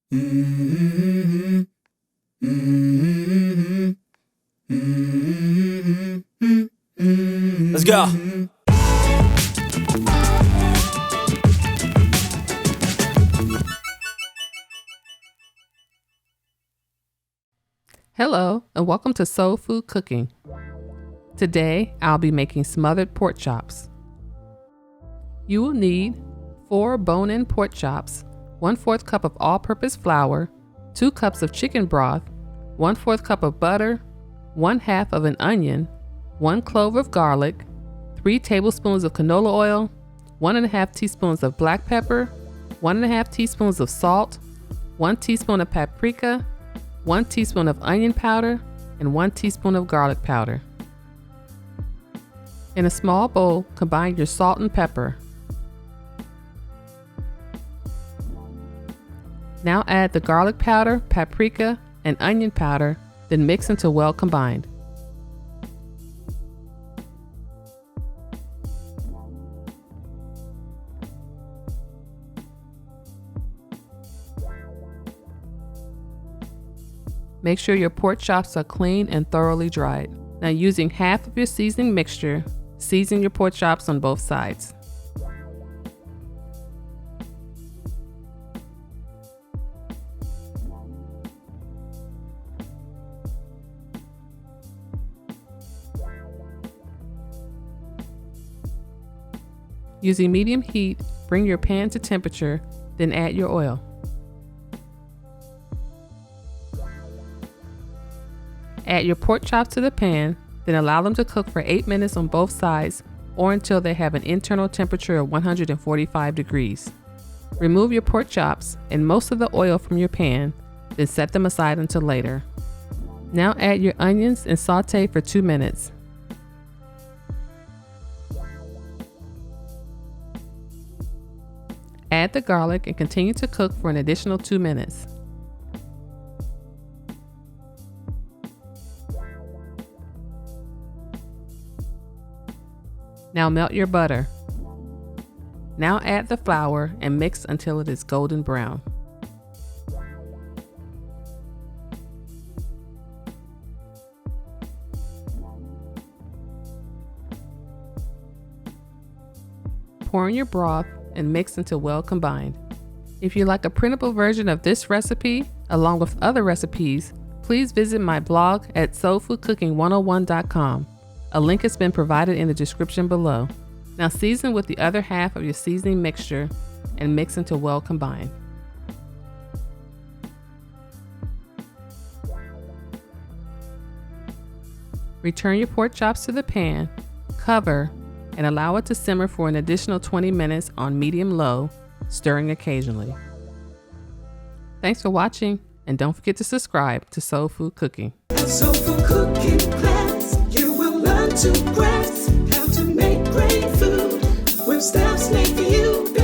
Let's go. Hello and welcome to Soul Food Cooking. Today I'll be making smothered pork chops. You will need 4 bone-in pork chops, 1/4 cup of all-purpose flour, 2 cups of chicken broth, 1/4 cup of butter, 1/2 of an onion, 1 clove of garlic, 3 tablespoons of canola oil, 1½ teaspoons of black pepper, 1½ teaspoons of salt, 1 teaspoon of paprika, 1 teaspoon of onion powder, and 1 teaspoon of garlic powder. In a small bowl, combine your salt and pepper. Now add the garlic powder, paprika, and onion powder, then mix until well combined. Make sure your pork chops are clean and thoroughly dried. Now, using half of your seasoning mixture, season your pork chops on both sides. Using medium heat, bring your pan to temperature, then add your oil. Add your pork chops to the pan, then allow them to cook for 8 minutes on both sides or until they have an internal temperature of 145 degrees. Remove your pork chops and most of the oil from your pan, then set them aside until later. Now add your onions and saute for 2 minutes. Add the garlic and continue to cook for an additional 2 minutes. Now melt your butter. Now add the flour and mix until it is golden brown. Pour in your broth and mix until well combined. If you like a printable version of this recipe, along with other recipes, please visit my blog at soulfoodcooking101.com. A link has been provided in the description below. Now season with the other half of your seasoning mixture and mix until well combined. Return your pork chops to the pan, cover, and allow it to simmer for an additional 20 minutes on medium-low, stirring occasionally. Thanks for watching, and don't forget to subscribe to Soul Food Cooking. Soul Food Cooking class, you will learn to grasp how to make great food with steps made for you.